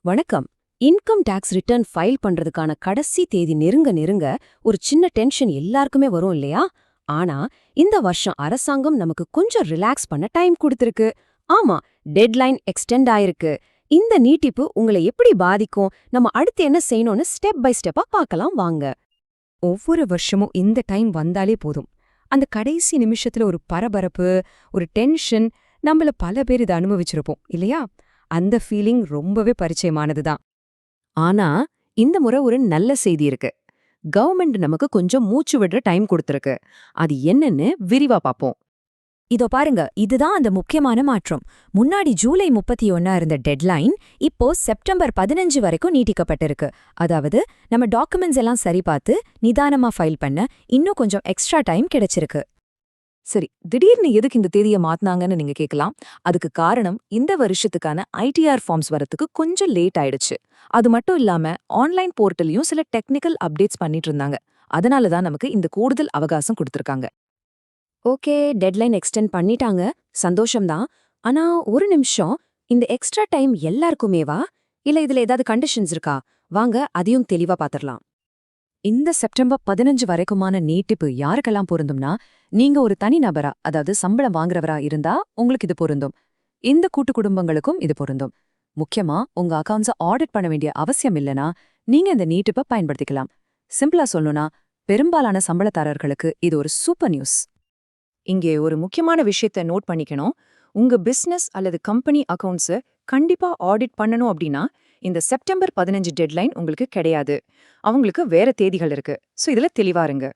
வணக்கம். Income tax return file பண்றதுக்கான கடைசி தேதி நெருங்க நெருங்க ஒரு சின்ன டென்ஷன் எல்லாருக்குமே வரும் இல்லையா? ஆனா இந்த வருஷம் அரசாங்கம் நமக்கு கொஞ்சம் ரிலாக்ஸ் பண்ண டைம் கொடுத்திருக்கு. ஆமா, டெட்லைன் எக்ஸ்டெண்ட் ஆயிருக்கு. இந்த நீட்டிப்பு உங்களை எப்படி பாதிக்கும், நம்ம அடுத்து என்ன செய்யணும்னு ஸ்டெப் பை ஸ்டெப்பா பார்க்கலாம் வாங்க. ஒவ்வொரு வருஷமும் இந்த டைம் வந்தாலே போதும். அந்த கடைசி நிமிஷத்துல ஒரு பரபரப்பு, ஒரு டென்ஷன், நம்மள பல பேர் இதை அனுபவிச்சிருப்போம் இல்லையா? அந்த ஃபீலிங் ரொம்பவே பரிச்சயமானதுதான். ஆனா இந்த முறை ஒரு நல்ல செய்தி இருக்கு. கவர்மெண்ட் நமக்கு கொஞ்சம் மூச்சு விடுற டைம் கொடுத்திருக்கு. அது என்னன்னு விரிவா பாப்போம். இதோ பாருங்க, இதுதான் அந்த முக்கியமான மாற்றம். முன்னாடி ஜூலை 31 இருந்த டெட்லைன் இப்போ செப்டம்பர் 15 வரைக்கும் நீட்டிக்கப்பட்டிருக்கு. அதாவது நம்ம டாக்குமெண்ட்ஸ் எல்லாம் சரி பார்த்து நிதானமா ஃபைல் பண்ண இன்னும் கொஞ்சம் எக்ஸ்ட்ரா டைம் கிடைச்சிருக்கு. சரி, திடீர்னு எதுக்கு இந்த தேதியை மாத்தினாங்கன்னு நீங்க கேட்கலாம். அதுக்கு காரணம் இந்த வருஷத்துக்கான ஐடிஆர் ஃபார்ம்ஸ் வரத்துக்கு கொஞ்சம் லேட் ஆயிடுச்சு. அது மட்டும் இல்லாம ஆன்லைன் போர்ட்டலையும் சில டெக்னிக்கல் அப்டேட்ஸ் பண்ணிட்டு இருந்தாங்க. அதனால தான் நமக்கு இந்த கூடுதல் அவகாசம் கொடுத்திருக்காங்க. ஓகே, டெட்லைன் எக்ஸ்டெண்ட் பண்ணிட்டாங்க, சந்தோஷம்தான். ஆனா ஒரு நிமிஷம், இந்த எக்ஸ்ட்ரா டைம் எல்லாருக்குமேவா, இல்ல இதுல ஏதாவது கண்டிஷன்ஸ் இருக்கா? வாங்க அதையும் தெளிவா பாத்திரலாம். இந்த செப்டம்பர் 15 வரைக்குமான நீட்டிப்பு யாருக்கெல்லாம் பொருந்தும்னா, நீங்க ஒரு தனி நபரா, அதாவது சம்பளம் வாங்குறவரா இருந்தா உங்களுக்கு இது பொருந்தும். இந்த கூட்டு குடும்பங்களுக்கும் இது பொருந்தும். முக்கியமா உங்க அக்கவுண்ட்ஸை ஆடிட் பண்ண வேண்டிய அவசியம் இல்லனா நீங்க இந்த நீட்டிப்பை பயன்படுத்திக்கலாம். சிம்பிளா சொல்லணும்னா, பெரும்பாலான சம்பளதாரர்களுக்கு இது ஒரு சூப்பர் நியூஸ். இங்கே ஒரு முக்கியமான விஷயத்தை நோட் பண்ணிக்கணும். உங்க பிசினஸ் அல்லது கம்பெனி அக்கவுண்ட்ஸை கண்டிப்பா ஆடிட் பண்ணணும் அப்படின்னா இந்த செப்டம்பர் 15 டெட்லைன் உங்களுக்கு கிடையாது. அவங்களுக்கு வேற தேதிகள் இருக்கு. சோ இதுல தெளிவா இருங்க.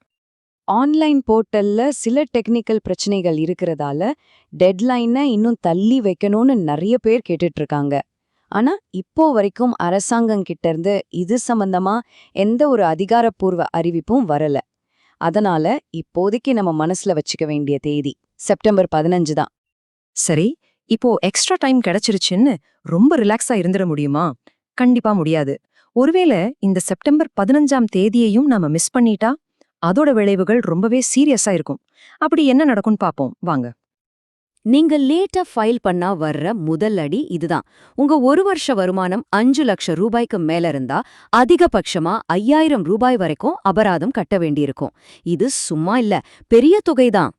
ஆன்லைன் போர்ட்டல்ல சில டெக்னிக்கல் பிரச்சனைகள் இருக்கிறதால டெட்லைனை இன்னும் தள்ளி வைக்கணும்னு நிறைய பேர் கேட்டுட்டு இருக்காங்க. ஆனா இப்போ வரைக்கும் அரசாங்கம் கிட்ட இருந்து இது சம்பந்தமா எந்த ஒரு அதிகாரப்பூர்வ அறிவிப்பும் வரல. அதனால இப்போதைக்கு நம்ம மனசுல வச்சுக்க வேண்டிய தேதி செப்டம்பர் 15 தான். சரி, இப்போ எக்ஸ்ட்ரா டைம் கிடைச்சிருச்சுன்னு ரொம்ப ரிலாக்ஸா இருந்துட முடியுமா? கண்டிப்பா முடியாது. ஒருவேளை இந்த செப்டம்பர் 15ஆம் தேதியையும் நாம மிஸ் பண்ணிட்டா அதோட விளைவுகள் ரொம்பவே சீரியஸா இருக்கும். அப்படி என்ன நடக்கும்னு பாப்போம் வாங்க. நீங்க லேட்டா ஃபைல் பண்ணா வர்ற முதல் அடி இதுதான். உங்க ஒரு வருஷ வருமானம் 5 லட்சம் ரூபாய்க்கு மேல இருந்தா அதிகபட்சமா 5000 ரூபாய் வரைக்கும் அபராதம் கட்ட வேண்டியிருக்கும். இது சும்மா இல்ல, பெரிய தொகைதான்.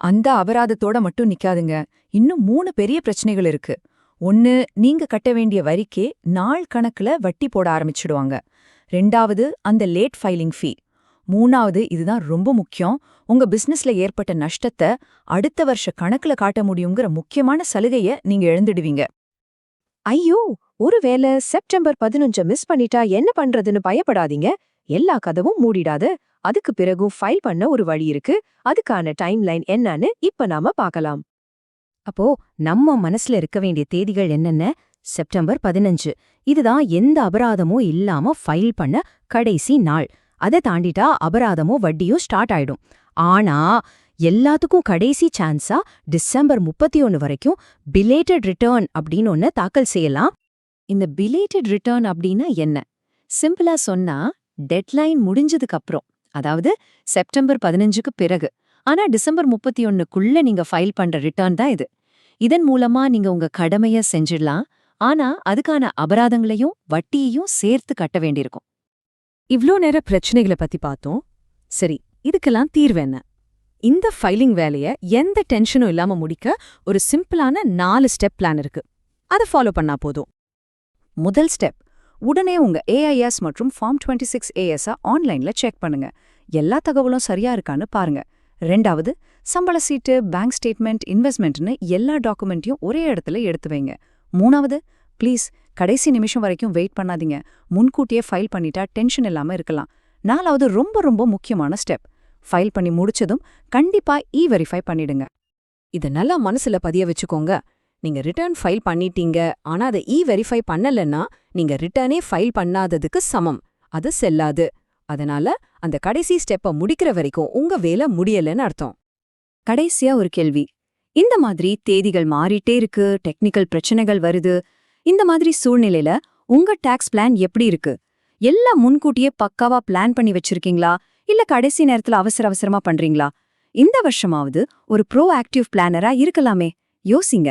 அந்த அபராதத்தோட மட்டும் நிக்காதுங்க. இன்னும் 3 பெரிய பிரச்சனைகள் இருக்கு. ஒன்னு, நீங்க கட்ட வேண்டிய வரிக்கே நாள் கணக்குல வட்டி போட ஆரம்பிச்சிடுவாங்க. 2வது, அந்த லேட் ஃபைலிங் ஃபீ. 3வது, இதுதான் ரொம்ப முக்கியம், உங்க பிசினஸ்ல ஏற்பட்ட நஷ்டத்தை அடுத்த வருஷ கணக்குல காட்ட முடியுங்கிற முக்கியமான சலுகைய நீங்க இழந்துடுவீங்க. ஐயோ, ஒருவேளை செப்டம்பர் 15 மிஸ் பண்ணிட்டா என்ன பண்றதுன்னு பயப்படாதீங்க. எல்லா கதவும் மூடிடாது. அதுக்கு பிறகும் ஃபைல் பண்ண ஒரு வழி இருக்கு. அதுக்கான டைம்லைன் என்னன்னு இப்ப நாம பார்க்கலாம். அப்போ நம்ம மனசுல இருக்க வேண்டிய தேதிகள் என்னென்ன? செப்டம்பர் 15 இதுதான் எந்த அபராதமும் இல்லாம ஃபைல் பண்ண கடைசி நாள். அதை தாண்டிட்டா அபராதமும் வட்டியும் ஸ்டார்ட் ஆயிடும். ஆனா எல்லாத்துக்கும் கடைசி சான்ஸா டிசம்பர் 31 வரைக்கும் பிலேட்டட் ரிட்டர்ன் அப்படின்னு ஒன்னு தாக்கல் செய்யலாம். இந்த பிலேட்டட் ரிட்டர்ன் அப்படின்னா என்ன? சிம்பிளா சொன்னா, டெட்லைன் முடிஞ்சதுக்கு அப்புறம், அதாவது செப்டம்பர் 15க்கு பிறகு, ஆனா டிசம்பர் 31க்குள்ள நீங்க ஃபைல் பண்ற ரிட்டர்ன் தான் இது. இதன் மூலமா நீங்க உங்க கடமைய செஞ்சிடலாம். ஆனா அதுக்கான அபராதங்களையும் வட்டியையும் சேர்த்து கட்ட வேண்டியிருக்கும். இவ்ளோ நேர பிரச்சனைகளை பத்தி பார்த்தோம். சரி, இதுக்கெல்லாம் தீர்வு என்ன? இந்த ஃபைலிங் வேலைய எந்த டென்ஷனும் இல்லாம முடிக்க ஒரு சிம்பிளான 4 ஸ்டெப் பிளான் இருக்கு. அதை ஃபாலோ பண்ணா போதும். முதல் ஸ்டெப், உடனே உங்க ஏஐஎஸ் மற்றும் ஃபார்ம் 26AS ஆன்லைன்ல செக் பண்ணுங்க. எல்லா தகவலும் சரியா இருக்கான்னு பாருங்க. 2வது, சம்பள சீட்டு, பேங்க் ஸ்டேட்மெண்ட், இன்வெஸ்ட்மெண்ட்னு எல்லா டாக்குமெண்ட்டையும் ஒரே இடத்துல எடுத்து வைங்க. 3வது, ப்ளீஸ் கடைசி நிமிஷம் வரைக்கும் வெயிட் பண்ணாதீங்க. முன்கூட்டியே ஃபைல் பண்ணிட்டா டென்ஷன் இல்லாம இருக்கலாம். 4வது, ரொம்ப ரொம்ப முக்கியமான ஸ்டெப், ஃபைல் பண்ணி முடிச்சதும் கண்டிப்பா வெரிஃபை பண்ணிடுங்க. இத நல்லா மனசுல பதிய வச்சுக்கோங்க. நீங்க ரிட்டர்ன் ஃபைல் பண்ணிட்டீங்க, ஆனா அதை வெரிஃபை பண்ணலன்னா நீங்க ரிட்டர்னே ஃபைல் பண்ணாததுக்கு சமம். அது செல்லாது. அதனால அந்த கடைசி ஸ்டெப்பை முடிக்கிற வரைக்கும் உங்க வேலை முடியலன்னு அர்த்தம். கடைசியா ஒரு கேள்வி. இந்த மாதிரி தேதிகள் மாறிட்டே இருக்கு, டெக்னிக்கல் பிரச்சனைகள் வருது, இந்த மாதிரி சூழ்நிலையில உங்க டாக்ஸ் பிளான் எப்படி இருக்கு? எல்லாம் முன்கூட்டியே பக்காவா பிளான் பண்ணி வச்சிருக்கீங்களா, இல்ல கடைசி நேரத்துல அவசர அவசரமா பண்றீங்களா? இந்த வருஷமாவது ஒரு ப்ரோ ஆக்டிவ் பிளானரா இருக்கலாமே. யோசிங்க.